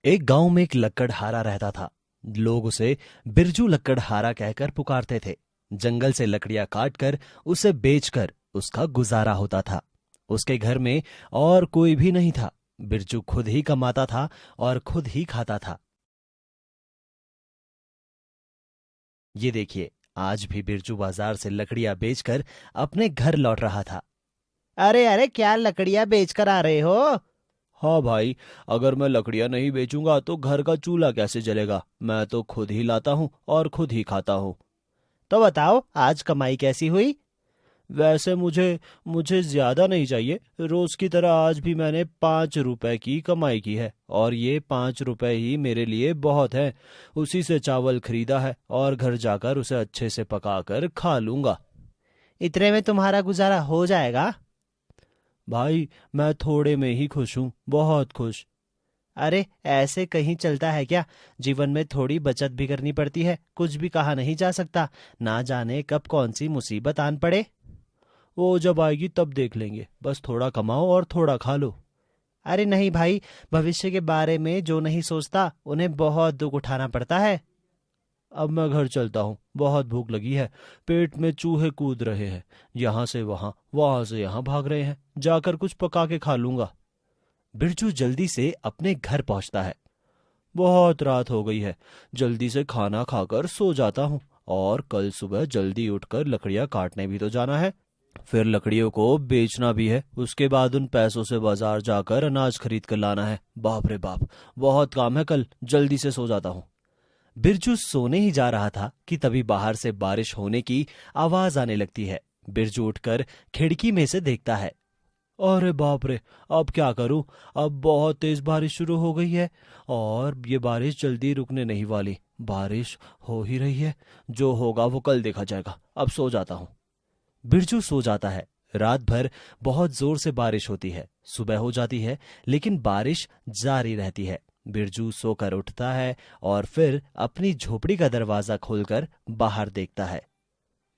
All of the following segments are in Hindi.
एक गांव में एक लकड़हारा रहता था। लोग उसे बिरजू लकड़हारा कहकर पुकारते थे। जंगल से लकड़ियां काटकर उसे बेचकर उसका गुजारा होता था। उसके घर में और कोई भी नहीं था। बिरजू खुद ही कमाता था और खुद ही खाता था। ये देखिए, आज भी बिरजू बाजार से लकड़ियां बेचकर अपने घर लौट रहा था। अरे अरे, क्या लकड़ियां बेचकर आ रहे हो? हाँ भाई, अगर मैं लकड़ियां नहीं बेचूंगा तो घर का चूल्हा कैसे जलेगा। मैं तो खुद ही लाता हूँ और खुद ही खाता हूँ। तो बताओ, आज कमाई कैसी हुई? वैसे मुझे मुझे ज्यादा नहीं चाहिए। रोज की तरह आज भी मैंने 5 रुपए की कमाई की है और ये 5 रुपए ही मेरे लिए बहुत है। उसी से चावल खरीदा है और घर जाकर उसे अच्छे से पकाकर खा लूंगा। इतने में तुम्हारा गुजारा हो जाएगा? भाई, मैं थोड़े में ही खुश हूँ, बहुत खुश। अरे, ऐसे कहीं चलता है क्या? जीवन में थोड़ी बचत भी करनी पड़ती है। कुछ भी कहा नहीं जा सकता। ना जाने कब कौन सी मुसीबत आन पड़े। वो जब आएगी तब देख लेंगे। बस थोड़ा कमाओ और थोड़ा खा लो। अरे नहीं भाई, भविष्य के बारे में जो नहीं सोचता उन्हें बहुत दुख उठाना पड़ता है। अब मैं घर चलता हूँ, बहुत भूख लगी है। पेट में चूहे कूद रहे हैं। यहाँ से वहां, वहां से यहाँ भाग रहे हैं। जाकर कुछ पका के खा लूंगा। बिरजू जल्दी से अपने घर पहुंचता है। बहुत रात हो गई है। जल्दी से खाना खाकर सो जाता हूँ और कल सुबह जल्दी उठकर लकड़ियां काटने भी तो जाना है। फिर लकड़ियों को बेचना भी है। उसके बाद उन पैसों से बाजार जाकर अनाज खरीद कर लाना है। बाप रे बाप, बहुत काम है कल। जल्दी से सो जाता हूँ। बिरजू सोने ही जा रहा था कि तभी बाहर से बारिश होने की आवाज आने लगती है। बिरजू उठकर खिड़की में से देखता है। अरे बाप रे, अब क्या करूं। अब बहुत तेज बारिश शुरू हो गई है और ये बारिश जल्दी रुकने नहीं वाली। बारिश हो ही रही है। जो होगा वो कल देखा जाएगा। अब सो जाता हूँ। बिरजू सो जाता है। रात भर बहुत जोर से बारिश होती है। सुबह हो जाती है लेकिन बारिश जारी रहती है। बिरजू सोकर उठता है और फिर अपनी झोपड़ी का दरवाजा खोलकर बाहर देखता है।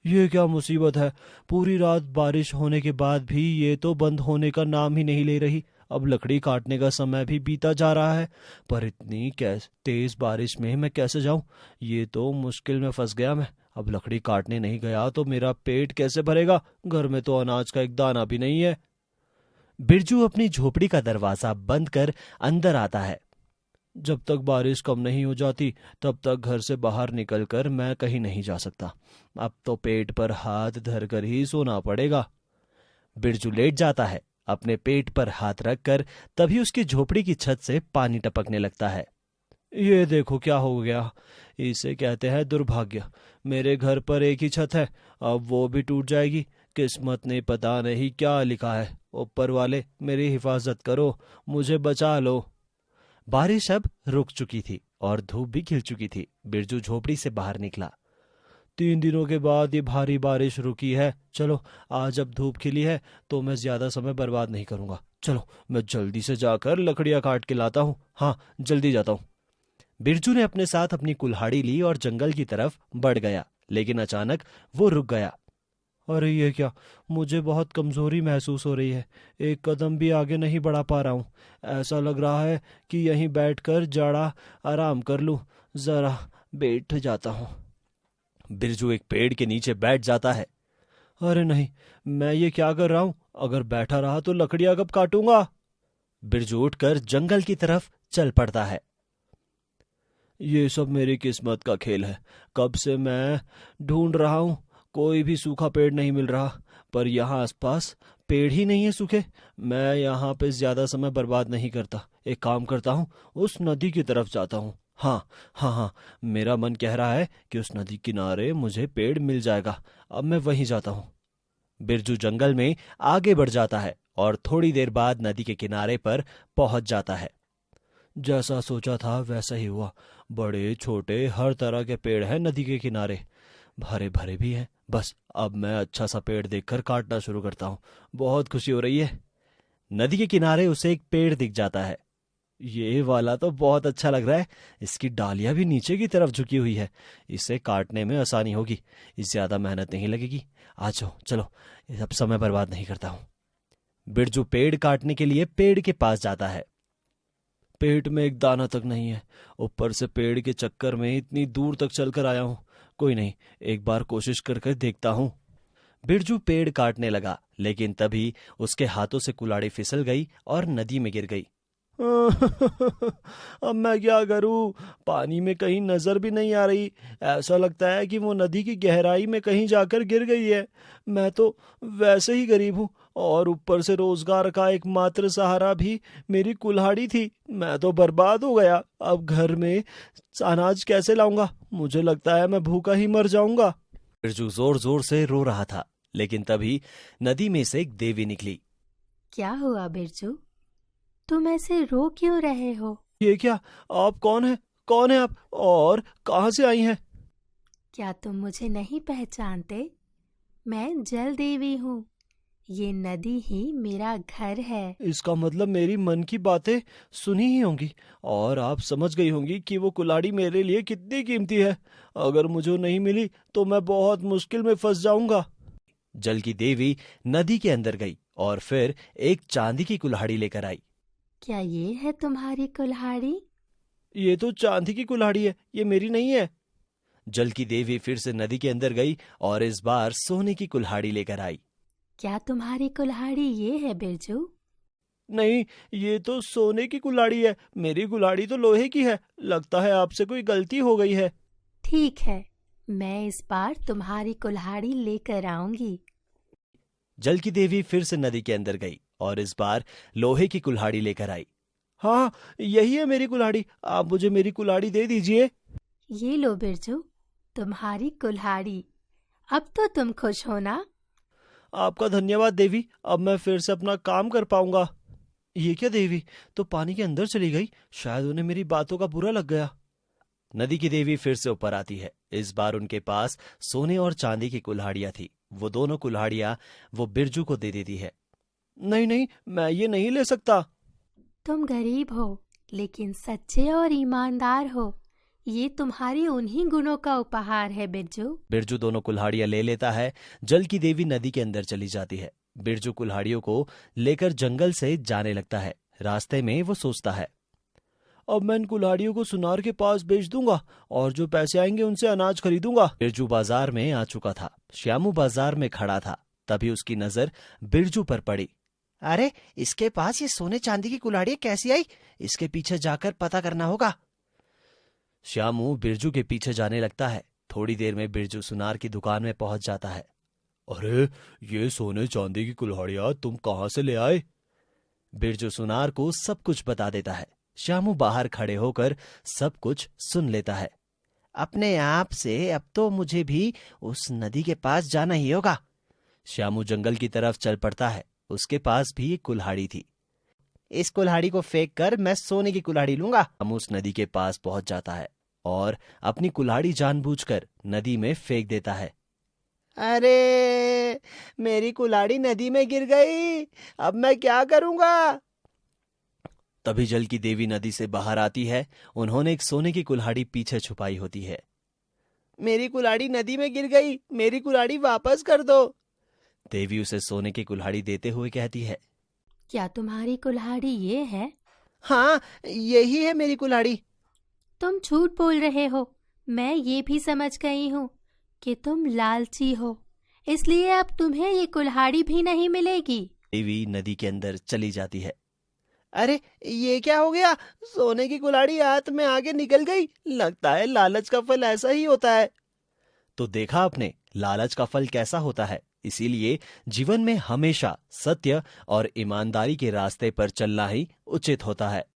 ये क्या मुसीबत है। पूरी रात बारिश होने के बाद भी ये तो बंद होने का नाम ही नहीं ले रही। अब लकड़ी काटने का समय भी बीता जा रहा है, पर इतनी तेज बारिश में मैं कैसे जाऊं। ये तो मुश्किल में फंस गया मैं। अब लकड़ी काटने नहीं गया तो मेरा पेट कैसे भरेगा। घर में तो अनाज का एक दाना भी नहीं है। बिरजू अपनी झोपड़ी का दरवाजा बंद कर अंदर आता है। जब तक बारिश कम नहीं हो जाती तब तक घर से बाहर निकलकर मैं कहीं नहीं जा सकता। अब तो पेट पर हाथ धरकर ही सोना पड़ेगा। बिरजू लेट जाता है। अपने पेट पर हाथ रखकर तभी उसकी झोपड़ी की छत से पानी टपकने लगता है। ये देखो क्या हो गया। इसे कहते हैं दुर्भाग्य। मेरे घर पर एक ही छत है, अब वो भी टूट जाएगी। किस्मत ने पता नहीं क्या लिखा है। ऊपर वाले, मेरी हिफाजत करो, मुझे बचा लो। बारिश अब रुक चुकी थी और धूप भी खिल चुकी थी। बिरजू झोपड़ी से बाहर निकला। 3 दिनों के बाद ये भारी बारिश रुकी है। चलो, आज अब धूप खिली है तो मैं ज्यादा समय बर्बाद नहीं करूंगा। चलो, मैं जल्दी से जाकर लकड़ियां काट के लाता हूँ। हाँ, जल्दी जाता हूँ। बिरजू ने अपने साथ अपनी कुल्हाड़ी ली और जंगल की तरफ बढ़ गया, लेकिन अचानक वो रुक गया। अरे ये क्या, मुझे बहुत कमजोरी महसूस हो रही है। एक कदम भी आगे नहीं बढ़ा पा रहा हूँ। ऐसा लग रहा है कि यहीं बैठकर जरा आराम कर लूं। जरा बैठ जाता हूँ। बिरजू एक पेड़ के नीचे बैठ जाता है। अरे नहीं, मैं ये क्या कर रहा हूँ। अगर बैठा रहा तो लकड़ियां कब काटूंगा। बिरजू उठकर जंगल की तरफ चल पड़ता है। ये सब मेरी किस्मत का खेल है। कब से मैं ढूंढ रहा हूँ, कोई भी सूखा पेड़ नहीं मिल रहा। पर यहाँ आसपास पेड़ ही नहीं है सूखे। मैं यहाँ पे ज्यादा समय बर्बाद नहीं करता। एक काम करता हूँ, उस नदी की तरफ जाता हूँ। हाँ, हाँ, हाँ, मेरा मन कह रहा है कि उस नदी किनारे मुझे पेड़ मिल जाएगा। अब मैं वहीं जाता हूँ। बिरजू जंगल में आगे बढ़ जाता है और थोड़ी देर बाद नदी के किनारे पर पहुंच जाता है। जैसा सोचा था वैसा ही हुआ। बड़े छोटे हर तरह के पेड़ हैं नदी के किनारे। भरे भरे भी हैं। बस अब मैं अच्छा सा पेड़ देखकर काटना शुरू करता हूँ। बहुत खुशी हो रही है। नदी के किनारे उसे एक पेड़ दिख जाता है। ये वाला तो बहुत अच्छा लग रहा है। इसकी डालियां भी नीचे की तरफ झुकी हुई है। इसे काटने में आसानी होगी। ज्यादा मेहनत नहीं लगेगी। आ जाओ, चलो, अब समय बर्बाद नहीं करता हूँ। बिरजू पेड़ काटने के लिए पेड़ के पास जाता है। पेट में एक दाना तक नहीं है, ऊपर से पेड़ के चक्कर में इतनी दूर तक चलकर आया हूँ। कोई नहीं, एक बार कोशिश करके देखता हूँ। बिरजू पेड़ काटने लगा, लेकिन तभी उसके हाथों से कुल्हाड़ी फिसल गई और नदी में गिर गई। अब मैं क्या करूं? पानी में कहीं नजर भी नहीं आ रही। ऐसा लगता है कि वो नदी की गहराई में कहीं जाकर गिर गई है। मैं तो वैसे ही गरीब हूँ और ऊपर से रोजगार का एकमात्र सहारा भी मेरी कुल्हाड़ी थी। मैं तो बर्बाद हो गया। अब घर में अनाज कैसे लाऊंगा? मुझे लगता है मैं भूखा ही मर जाऊंगा। बिरजू जोर जोर से रो रहा था, लेकिन तभी नदी में से एक देवी निकली। क्या हुआ बिरजू? तुम ऐसे रो क्यों रहे हो? ये क्या? आप कौन है? कौन है आप और कहाँ से आई हैं? क्या तुम मुझे नहीं पहचानते? मैं जल देवी हूँ। ये नदी ही मेरा घर है। इसका मतलब मेरी मन की बातें सुनी ही होंगी और आप समझ गई होंगी कि वो कुल्हाड़ी मेरे लिए कितनी कीमती है। अगर मुझे नहीं मिली तो मैं बहुत मुश्किल में फंस जाऊंगा। जल की देवी नदी के अंदर गई और फिर एक चांदी की कुल्हाड़ी लेकर आई। क्या ये है तुम्हारी कुल्हाड़ी? ये तो चांदी की कुल्हाड़ी है, ये मेरी नहीं है। जल की देवी फिर से नदी के अंदर गई और इस बार सोने की कुल्हाड़ी लेकर आई। क्या तुम्हारी कुल्हाड़ी ये है बिरजू? नहीं, ये तो सोने की कुल्हाड़ी है। मेरी कुल्हाड़ी तो लोहे की है। लगता है आपसे कोई गलती हो गई है। ठीक है, मैं इस बार तुम्हारी कुल्हाड़ी लेकर आऊंगी। जल की देवी फिर से नदी के अंदर गई और इस बार लोहे की कुल्हाड़ी लेकर आई। हाँ, यही है मेरी कुल्हाड़ी। आप मुझे मेरी कुल्हाड़ी दे दीजिए। ये लो बिरजू, तुम्हारी कुल्हाड़ी। अब तो तुम खुश हो ना? आपका धन्यवाद देवी। अब मैं फिर से अपना काम कर पाऊंगा। ये क्या, देवी तो पानी के अंदर चली गई? शायद उन्हें मेरी बातों का बुरा लग गया। नदी की देवी फिर से ऊपर आती है। इस बार उनके पास सोने और चांदी की कुल्हाड़ियां थी। वो दोनों कुल्हाड़ियां वो बिरजू को दे देती है। नहीं नहीं, मैं ये नहीं ले सकता। तुम गरीब हो लेकिन सच्चे और ईमानदार हो। ये तुम्हारी उन्हीं गुणों का उपहार है बिरजू। बिरजू दोनों कुल्हाड़ियां ले लेता है। जल की देवी नदी के अंदर चली जाती है। बिरजू कुल्हाड़ियों को लेकर जंगल से जाने लगता है। रास्ते में वो सोचता है, अब मैं इन कुल्हाड़ियों को सुनार के पास बेच दूंगा और जो पैसे आएंगे उनसे अनाज खरीदूंगा। बिरजू बाजार में आ चुका था। श्यामू बाजार में खड़ा था। तभी उसकी नजर बिरजू पर पड़ी। अरे, इसके पास ये सोने चांदी की कुल्हाड़ी कैसी आई? इसके पीछे जाकर पता करना होगा। श्यामू बिरजू के पीछे जाने लगता है। थोड़ी देर में बिरजू सुनार की दुकान में पहुंच जाता है। अरे, ये सोने चांदी की कुल्हाड़ियां तुम कहां से ले आए? बिरजू सुनार को सब कुछ बता देता है। श्यामू बाहर खड़े होकर सब कुछ सुन लेता है। अपने आप से अब तो मुझे भी उस नदी के पास जाना ही होगा। श्यामू जंगल की तरफ चल पड़ता है। उसके पास भी एक कुल्हाड़ी थी। इस कुल्हाड़ी को फेंक कर मैं सोने की कुल्हाड़ी लूंगा। श्यामू उस नदी के पास पहुंच जाता है और अपनी कुल्हाड़ी जानबूझकर नदी में फेंक देता है। अरे, मेरी कुल्हाड़ी नदी में गिर गई। अब मैं क्या करूंगा? तभी जल की देवी नदी से बाहर आती है। उन्होंने एक सोने की कुल्हाड़ी पीछे छुपाई होती है। मेरी कुल्हाड़ी नदी में गिर गई। मेरी कुल्हाड़ी वापस कर दो। देवी उसे सोने की कुल्हाड़ी देते हुए कहती है, क्या तुम्हारी कुल्हाड़ी ये है? हाँ, यही है मेरी कुल्हाड़ी। तुम झूठ बोल रहे हो। मैं ये भी समझ गई हूँ कि तुम लालची हो, इसलिए अब तुम्हें ये कुल्हाड़ी भी नहीं मिलेगी। देवी नदी के अंदर चली जाती है। अरे, ये क्या हो गया? सोने की कुल्हाड़ी हाथ में आगे निकल गई। लगता है लालच का फल ऐसा ही होता है। तो देखा आपने, लालच का फल कैसा होता है। इसीलिए जीवन में हमेशा सत्य और ईमानदारी के रास्ते पर चलना ही उचित होता है।